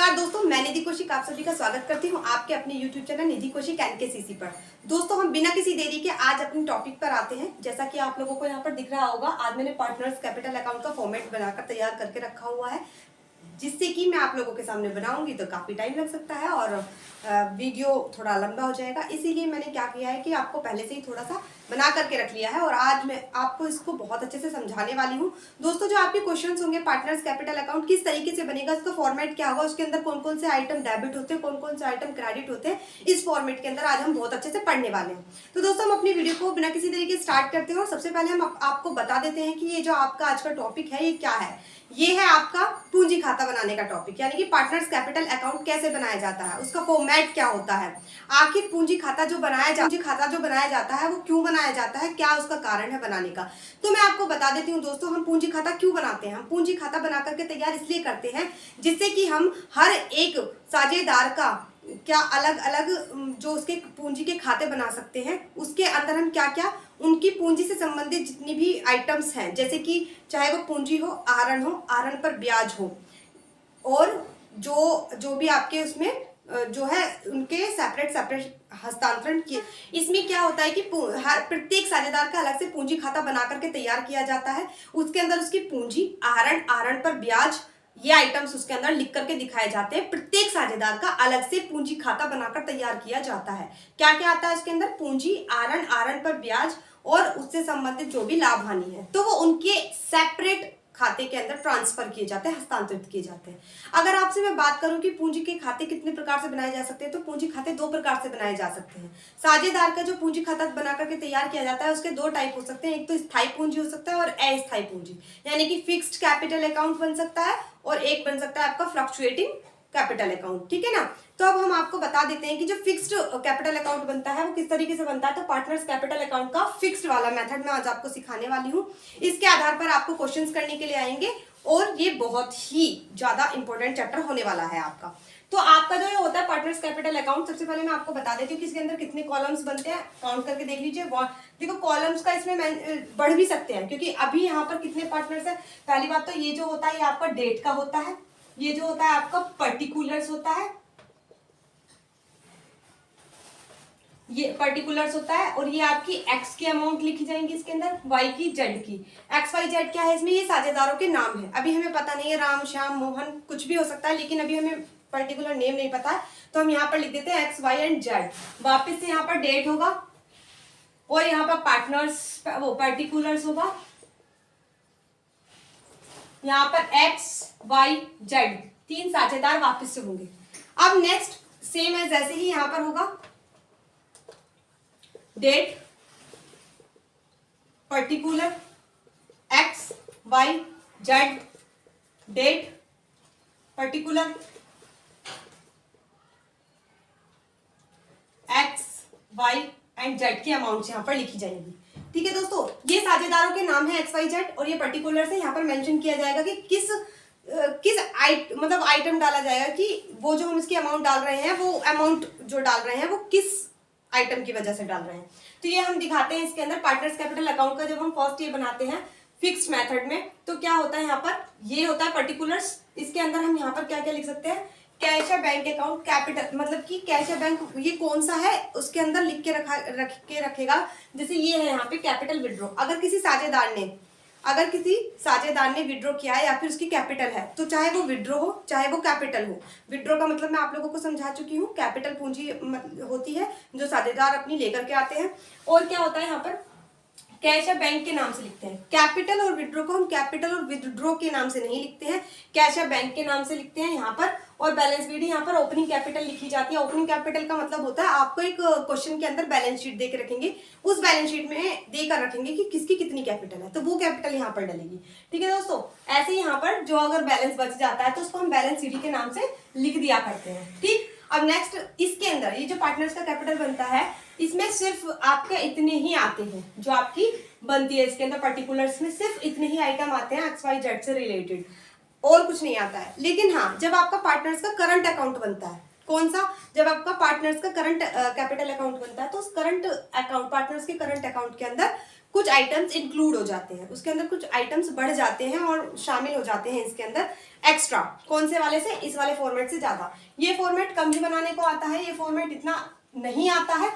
नमस्कार दोस्तों, मैं निधि कौशिक आप सभी का स्वागत करती हूं आपके अपने YouTube चैनल निधि कौशिक NKCC पर। दोस्तों, हम बिना किसी देरी के आज अपने टॉपिक पर आते हैं। जैसा कि आप लोगों को यहां पर दिख रहा होगा, आज मैंने पार्टनर्स कैपिटल अकाउंट का फॉर्मेट बनाकर तैयार करके रखा हुआ है, जिससे कि मैं आप लोगों के सामने बनाऊंगी तो काफी टाइम लग सकता है और वीडियो थोड़ा लंबा हो जाएगा। इसीलिए मैंने क्या किया है कि आपको पहले से ही थोड़ा सा बना करके रख लिया है और आज मैं आपको इसको बहुत अच्छे से समझाने वाली हूँ। दोस्तों, जो आपके क्वेश्चंस होंगे, पार्टनर्स कैपिटल अकाउंट किस तरीके से बनेगा, उसका फॉर्मेट क्या होगा, उसके अंदर कौन कौन से आइटम डेबिट होते हैं, कौन कौन से आइटम क्रेडिट होते हैं, इस फॉर्मेट के अंदर आज हम बहुत अच्छे से पढ़ने वाले हैं। तो दोस्तों, हम अपनी वीडियो को बिना किसी तरीके स्टार्ट करते हैं और सबसे पहले हम आपको बता देते हैं कि ये जो आपका आज का टॉपिक है ये क्या है। ये है आपका पूंजी खाता बनाने का टॉपिक, यानी कि पार्टनर्स कैपिटल अकाउंट कैसे बनाया जाता है, उसका फॉर्मेट क्या होता है, आखिर पूंजी खाता जो बनाया जाता है वो क्यों बनाया जाता है, क्या उसका कारण है बनाने का। तो मैं आपको बता देती हूँ दोस्तों, हम पूंजी खाता क्यों बनाते हैं। हम पूंजी खाता बना करके तैयार इसलिए करते हैं जिससे कि हम हर एक साझेदार का क्या अलग अलग जो उसके पूंजी के खाते बना सकते हैं, उसके अंदर हम क्या क्या उनकी पूंजी से संबंधित जितनी भी आइटम्स हैं, जैसे कि चाहे वो पूंजी हो, आहरण पर ब्याज हो, और जो भी आपके उसमें जो है उनके सेपरेट हस्तांतरण किए। इसमें क्या होता है कि हर प्रत्येक साझेदार का अलग से पूंजी खाता बना करके तैयार किया जाता है। उसके अंदर उसकी पूंजी, आहरण पर ब्याज, ये आइटम्स उसके अंदर लिख करके दिखाए जाते हैं। प्रत्येक साझेदार का अलग से पूंजी खाता बनाकर तैयार किया जाता है। क्या क्या आता है उसके अंदर, पूंजी, आहरण पर ब्याज और उससे संबंधित जो भी लाभ हानि है, तो वो उनके सेपरेट खाते के अंदर ट्रांसफर किए जाते हैं, हस्तांतरित किए जाते हैं। अगर आपसे मैं बात करूं कि पूंजी के खाते कितने प्रकार से बनाए जा सकते हैं, तो पूंजी खाते दो प्रकार से बनाए जा सकते हैं। साझेदार का जो पूंजी खाता बना करके तैयार किया जाता है, उसके दो टाइप हो सकते हैं। एक तो स्थायी पूंजी हो सकता है और अस्थायी पूंजी, यानी कि फिक्स्ड कैपिटल अकाउंट बन सकता है और एक बन सकता है आपका फ्लक्चुएटिंग कैपिटल अकाउंट, ठीक है ना। तो अब हम आपको बता देते हैं कि जो फिक्स्ड कैपिटल अकाउंट बनता है वो किस तरीके से बनता है। तो पार्टनर्स कैपिटल अकाउंट का फिक्स्ड वाला मेथड मैं आज आपको सिखाने वाली हूँ। इसके आधार पर आपको क्वेश्चंस करने के लिए आएंगे और ये बहुत ही ज्यादा इंपॉर्टेंट चैप्टर होने वाला है आपका। तो आपका जो ये होता है पार्टनर्स कैपिटल अकाउंट, सबसे पहले मैं आपको बता देती हूँ कि इसके अंदर कितने कॉलम्स बनते हैं। काउंट करके देख लीजिए। देखो, कॉलम्स का इसमें बढ़ भी सकते हैं, क्योंकि अभी यहाँ पर कितने पार्टनर्स है। पहली बात तो ये जो होता है ये आपका डेट का होता है, ये जो होता है आपका पर्टिकुलर्स होता है, ये पर्टिकुलर्स होता है, और ये आपकी एक्स की अमाउंट लिखी जाएंगी इसके अंदर, वाई की, जेड की। एक्स वाई जेड क्या है इसमें, ये साझेदारों के नाम है। अभी हमें पता नहीं है, राम, श्याम, मोहन, कुछ भी हो सकता है, लेकिन अभी हमें पर्टिकुलर नेम नहीं पता है, तो हम यहाँ पर लिख देते हैं एक्स वाई एंड जेड। वापिस से यहाँ पर डेट होगा और यहाँ पर पार्टनर्स वो पर्टिकुलर्स होगा, यहाँ पर एक्स वाई जेड तीन साझेदार वापस से होंगे। अब नेक्स्ट सेम है, जैसे ही यहाँ पर होगा that, particular, X Y Z, that, particular, X Y and Z की अमाउंट यहाँ पर लिखी जाएगी। ठीक है दोस्तों, ये साझेदारों के नाम है एक्स वाई जेड, और ये पर्टिकुलर से यहाँ पर मेंशन किया जाएगा कि किस मतलब आइटम डाला जाएगा, कि वो जो हम इसकी अमाउंट डाल रहे हैं, वो अमाउंट जो डाल रहे हैं वो किस आइटम की वजह से डाल रहे हैं। तो ये हम दिखाते हैं इसके अंदर पार्टनर्स कैपिटल अकाउंट का। जब हम फर्स्ट ये बनाते हैं फिक्स्ड मेथड में, तो क्या होता है, यहाँ पर ये होता है पर्टिकुलर्स। इसके अंदर हम यहाँ पर क्या क्या लिख सकते हैं, कैश या बैंक अकाउंट, कैपिटल मतलब कि कैश या बैंक ये कौन सा है उसके अंदर लिख के रखेगा। जैसे ये है यहाँ पे कैपिटल विड्रॉ। अगर किसी साझेदार ने विड्रॉ किया है या फिर उसकी कैपिटल है, तो चाहे वो विड्रॉ हो चाहे वो कैपिटल हो। विड्रॉ का मतलब मैं आप लोगों को समझा चुकी हूँ, कैपिटल पूंजी होती है जो साझेदार अपनी लेकर के आते हैं। और क्या होता है यहाँ पर, कैश या बैंक के नाम से लिखते हैं। कैपिटल और विड्रॉ को हम कैपिटल और विड्रॉ के नाम से नहीं लिखते हैं, कैश या बैंक के नाम से लिखते हैं यहाँ पर। और बैलेंस शीट यहाँ पर ओपनिंग कैपिटल लिखी जाती है। ओपनिंग कैपिटल का मतलब होता है आपको एक क्वेश्चन के अंदर बैलेंस शीट देकर रखेंगे, उस बैलेंस शीट में देकर रखेंगे कि किसकी कितनी कैपिटल है, तो वो कैपिटल यहाँ पर डलेगी। ठीक है दोस्तों, ऐसे ही यहाँ पर जो अगर बैलेंस बच जाता है तो उसको हम बैलेंस शीट के नाम से लिख दिया करते हैं। ठीक, अब नेक्स्ट इसके अंदर ये जो पार्टनर्स का कैपिटल बनता है, इसमें सिर्फ आपके इतने ही आते हैं जो आपकी बनती है। इसके अंदर पर्टिकुलर्स में सिर्फ इतने ही आइटम आते हैं एक्स वाई जेड से रिलेटेड, और कुछ नहीं आता है। लेकिन हाँ, जब आपका पार्टनर्स का करंट अकाउंट बनता है, कौन सा, जब आपका पार्टनर्स का करंट कैपिटल अकाउंट बनता है, तो उस करंट अकाउंट, पार्टनर्स के करंट अकाउंट के अंदर कुछ आइटम्स इंक्लूड हो जाते हैं, उसके अंदर कुछ आइटम्स बढ़ जाते हैं और शामिल हो जाते हैं इसके अंदर एक्स्ट्रा। कौन से वाले से? इस वाले फॉर्मेट से ज्यादा। ये फॉर्मेट कम ही बनाने को आता है, ये फॉर्मेट इतना नहीं आता है,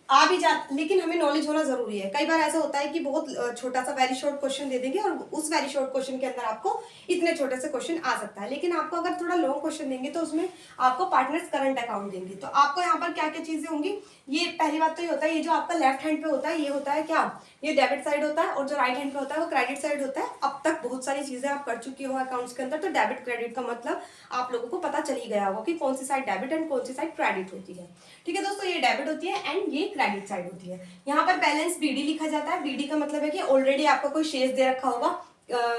आ भी जा, लेकिन हमें नॉलेज होना जरूरी है। कई बार ऐसा होता है कि बहुत छोटा सा वेरी शॉर्ट क्वेश्चन दे देंगे और उस वेरी शॉर्ट क्वेश्चन के अंदर आपको इतने छोटे से क्वेश्चन आ सकता है, लेकिन आपको अगर थोड़ा लॉन्ग क्वेश्चन देंगे तो उसमें आपको पार्टनर्स करंट अकाउंट देंगे। तो आपको यहाँ पर क्या क्या चीजें होंगी, ये पहली बात तो ये होता है, ये जो आपका लेफ्ट हैंड पे होता है ये होता है क्या, ये डेबिट साइड होता है, और जो राइट हैंड पे होता है वो क्रेडिट साइड होता है। अब तक बहुत सारी चीजें आप कर चुकी हो अकाउंट्स के अंदर, तो डेबिट क्रेडिट का मतलब आप लोगों को पता चल ही गया होगा कि कौन सी साइड डेबिट एंड कौन सी साइड क्रेडिट होती है। ठीक है दोस्तों, ये डेबिट होती है एंड ये क्रेडिट साइड होती है। यहाँ पर बैलेंस बीडी लिखा जाता है। बीडी का मतलब है कि ऑलरेडी आपका कोई शेयर्स दे रखा होगा,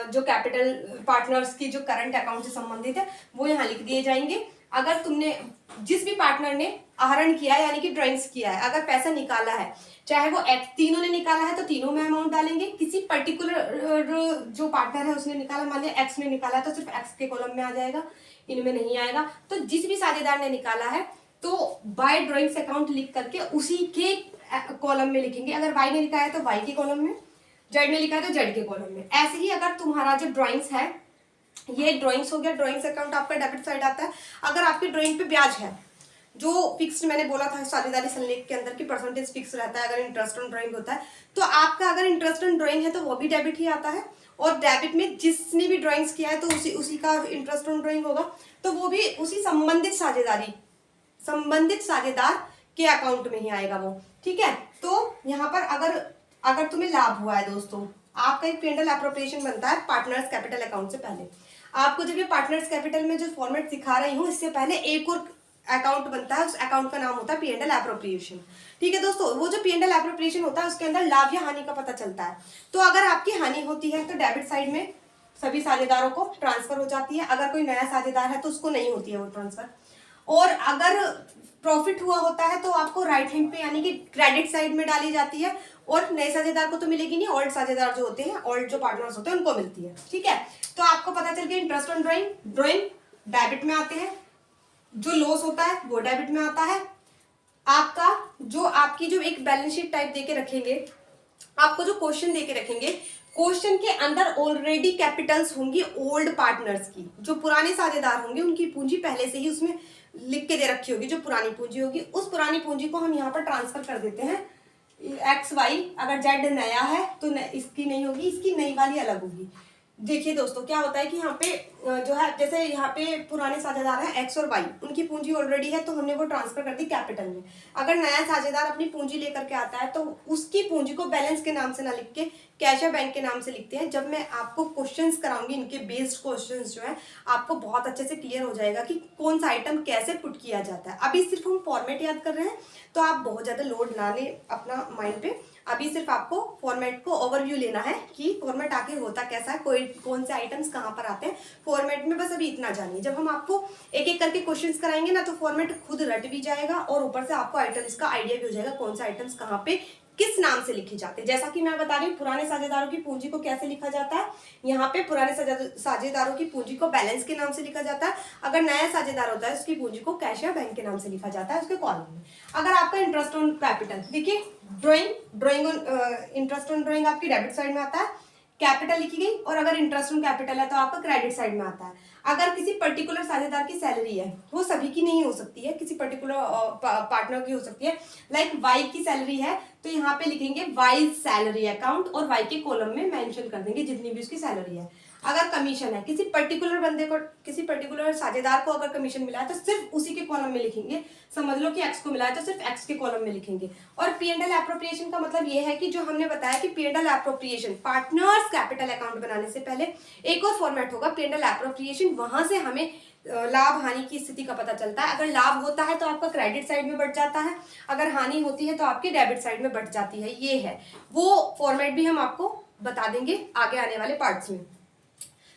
जो कैपिटल पार्टनर्स की जो करंट अकाउंट से संबंधित है वो यहाँ लिख दिए जाएंगे। अगर तुमने जिस भी पार्टनर ने आहरण किया है यानी कि ड्राइंग्स किया है, अगर पैसा निकाला है, चाहे वो तीनों ने निकाला है तो तीनों में अमाउंट डालेंगे। किसी पर्टिकुलर जो पार्टनर है उसने निकाला, मान लिया एक्स ने निकाला है तो सिर्फ एक्स के कॉलम में आ जाएगा, इनमें नहीं आएगा। तो जिस भी साझेदार ने निकाला है तो बाय ड्राइंग्स अकाउंट लिख करके उसी के कॉलम में लिखेंगे। अगर वाई ने लिखा है तो वाई के कॉलम में, जेड ने लिखा है तो जेड के कॉलम में। ऐसे ही अगर तुम्हारा जो ड्राइंग्स है, ये ड्राइंग्स हो गया, ड्राइंग्स अकाउंट आपका डेबिट साइड आता है। अगर आपकी ड्राइंग पे ब्याज है, जो फिक्स्ड मैंने बोला था साझेदारी संलेख के अंदर की परसेंटेज फिक्स रहता है, अगर इंटरेस्ट ऑन ड्राइंग होता है तो आपका अगर इंटरेस्ट ऑन ड्राइंग है तो वो भी डेबिट ही आता है। और डेबिट में जिसने भी ड्राइंग्स किया है तो उसी का इंटरेस्ट ऑन ड्राइंग होगा, तो वो भी उसी संबंधित साझेदार के अकाउंट में ही आएगा वो। ठीक है, तो यहाँ पर अगर तुम्हें लाभ हुआ है दोस्तों, आपका एक P&L एप्रोप्रिएशन बनता है पार्टनर्स कैपिटल अकाउंट से पहले। आपको जब ये पार्टनर्स कैपिटल में जो फॉर्मेट सिखा रही हूँ इससे पहले एक और अकाउंट बनता है, उस अकाउंट का नाम होता है P&L एप्रोप्रिएशन। ठीक है दोस्तों, वो जो P&L एप्रोप्रिएशन होता है उसके अंदर लाभ या हानि का पता चलता है। तो अगर आपकी हानि होती है तो डेबिट साइड में सभी साझेदारों को ट्रांसफर हो जाती है। अगर कोई नया साझेदार है तो उसको नहीं होती है वो ट्रांसफर। और अगर प्रॉफिट हुआ होता है तो आपको राइट हैंड पे यानी कि क्रेडिट साइड में डाली जाती है, और नए साझेदार को तो मिलेगी नहीं, ओल्ड साझेदार जो होते हैं, ओल्ड जो पार्टनर्स होते हैं उनको मिलती है। ठीक है, तो आपको पता चल गया इंटरेस्ट ऑन ड्राइंग डेबिट में आते हैं, जो लॉस होता है वो डेबिट में आता है। आपकी जो एक बैलेंस शीट टाइप देके रखेंगे, आपको जो क्वेश्चन देके रखेंगे, क्वेश्चन के अंदर ऑलरेडी कैपिटल्स होंगी ओल्ड पार्टनर्स की, जो पुराने साझेदार होंगे उनकी पूंजी पहले से ही उसमें लिख के दे रखी होगी। जो पुरानी पूंजी होगी उस पुरानी पूंजी को हम यहाँ पर ट्रांसफर कर देते हैं एक्स वाई। अगर जेड नया है तो इसकी नहीं होगी, इसकी नई वाली अलग होगी। देखिए दोस्तों, क्या होता है कि यहाँ पे जो है, जैसे यहाँ पे पुराने साझेदार हैं एक्स और वाई, उनकी पूंजी ऑलरेडी है तो हमने वो ट्रांसफर कर दी कैपिटल में। अगर नया साझेदार अपनी पूंजी लेकर के आता है तो उसकी पूंजी को बैलेंस के नाम से ना लिख के कैश या बैंक के नाम से लिखते हैं। जब मैं आपको क्वेश्चंस कराऊंगी, इनके बेस्ड क्वेश्चंस जो है, आपको बहुत अच्छे से क्लियर हो जाएगा कि कौन सा आइटम कैसे पुट किया जाता है। अभी सिर्फ हम फॉर्मेट याद कर रहे हैं तो आप बहुत ज्यादा लोड ना लें अपना माइंड पे। अभी सिर्फ आपको फॉर्मेट को ओवरव्यू लेना है कि फॉर्मेट आखिर होता कैसा है, कौन से आइटम्स कहाँ पर आते हैं फॉर्मेट में, बस अभी इतना जानिए। जब हम आपको एक एक करके क्वेश्चंस कराएंगे ना तो फॉर्मेट खुद रट भी जाएगा और ऊपर से आपको आइटम्स का आइडिया भी हो जाएगा कौन सा आइटम्स कहाँ पे किस नाम से लिखे जाते हैं। जैसा कि मैं बता रही हूँ, पुराने साझेदारों की पूंजी को कैसे लिखा जाता है, यहाँ पे पुराने साझेदारों की पूंजी को बैलेंस के नाम से लिखा जाता है। अगर नया साझेदार होता है उसकी पूंजी को कैश या बैंक के नाम से लिखा जाता है उसके कॉलम में। अगर आपका इंटरेस्ट ऑन कैपिटल, देखिए drawing on interest on drawing आपकी डेबिट साइड में आता है, कैपिटल लिखी गई, और अगर इंटरेस्ट ऑन कैपिटल है तो आपका क्रेडिट साइड में आता है। अगर किसी पर्टिकुलर साझेदार की सैलरी है, वो सभी की नहीं हो सकती है, किसी पर्टिकुलर पार्टनर की हो सकती है। लाइक वाई की सैलरी है तो यहाँ पे लिखेंगे वाई सैलरी अकाउंट और वाई के कॉलम में मेंशन कर देंगे जितनी भी उसकी सैलरी है। अगर कमीशन है, किसी पर्टिकुलर बंदे को, किसी पर्टिकुलर साझेदार को अगर कमीशन मिला है तो सिर्फ उसी के कॉलम में लिखेंगे। समझ लो कि एक्स को मिला है तो सिर्फ एक्स के कॉलम में लिखेंगे। और P&L एप्रोप्रिएशन का मतलब ये है कि जो हमने बताया कि P&L appropriation partners capital account बनाने से पहले एक और फॉर्मेट होगा P&L एप्रोप्रिएशन, वहां से हमें लाभ हानि की स्थिति का पता चलता है। अगर लाभ होता है तो आपका क्रेडिट साइड में बढ़ जाता है, अगर हानि होती है तो आपकी डेबिट साइड में बढ़ जाती है। ये है वो फॉर्मेट, भी हम आपको बता देंगे आगे आने वाले पार्ट्स में।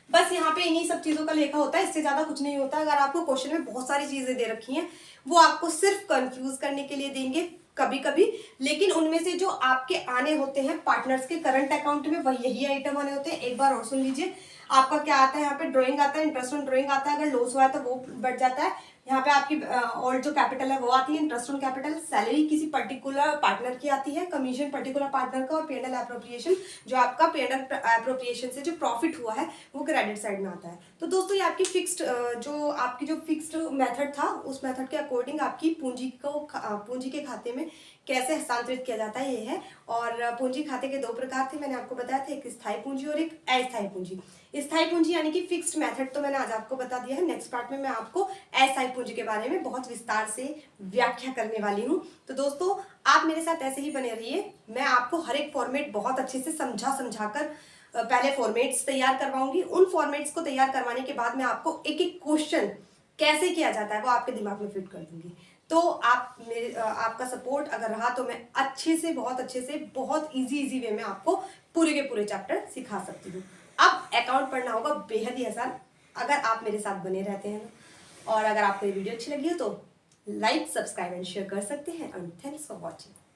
बस यहाँ पे इन्हीं सब चीजों का लेखा होता है, इससे ज्यादा कुछ नहीं होता। अगर आपको क्वेश्चन में बहुत सारी चीजें दे रखी हैं वो आपको सिर्फ कंफ्यूज करने के लिए देंगे कभी कभी, लेकिन उनमें से जो आपके आने होते हैं पार्टनर्स के करंट अकाउंट में वही यही आइटम आने होते हैं। एक बार और सुन लीजिए, आपका क्या आता है, यहाँ पे ड्राइंग आता है, इंटरेस्ट ऑन ड्राइंग आता है। अगर लॉस हुआ है तो वो बढ़ जाता है, यहाँ पे आपकी और जो कैपिटल है वो आती है इंटरेस्ट ऑन कैपिटल, सैलरी किसी पर्टिकुलर पार्टनर की आती है, कमीशन पर्टिकुलर पार्टनर का, और पेएंड एप्रोप्रिएशन जो आपका पेएंड एप्रोप्रिएशन से जो प्रॉफिट हुआ है वो क्रेडिट साइड में आता है। तो दोस्तों ये आपकी फिक्स्ड मेथड था, उस मेथड के अकॉर्डिंग आपकी पूंजी के खाते में कैसे हस्तांतरित किया जाता है ये है। और पूंजी खाते के दो प्रकार थे, मैंने आपको बताया था, एक स्थायी पूंजी और एक अस्थायी पूंजी। स्थायी पूंजी यानी कि फिक्स्ड मेथड तो मैंने आज आपको बता दिया है। नेक्स्ट पार्ट में मैं आपको अस्थायी पूंजी के बारे में बहुत विस्तार से व्याख्या करने वाली हूँ। तो दोस्तों आप मेरे साथ ऐसे ही बने रहिए, मैं आपको हर एक फॉर्मेट बहुत अच्छे से समझा कर पहले फॉर्मेट्स तैयार करवाऊंगी। उन फॉर्मेट्स को तैयार करवाने के बाद मैं आपको एक एक क्वेश्चन कैसे किया जाता है वो आपके दिमाग में फिट कर दूंगी। तो आपका सपोर्ट अगर रहा तो मैं बहुत अच्छे से बहुत इजी वे में आपको पूरे के पूरे चैप्टर सिखा सकती हूँ। अब अकाउंट पढ़ना होगा बेहद ही आसान अगर आप मेरे साथ बने रहते हैं। और अगर आपको ये वीडियो अच्छी लगी हो तो लाइक, सब्सक्राइब एंड शेयर कर सकते हैं। And thanks for watching.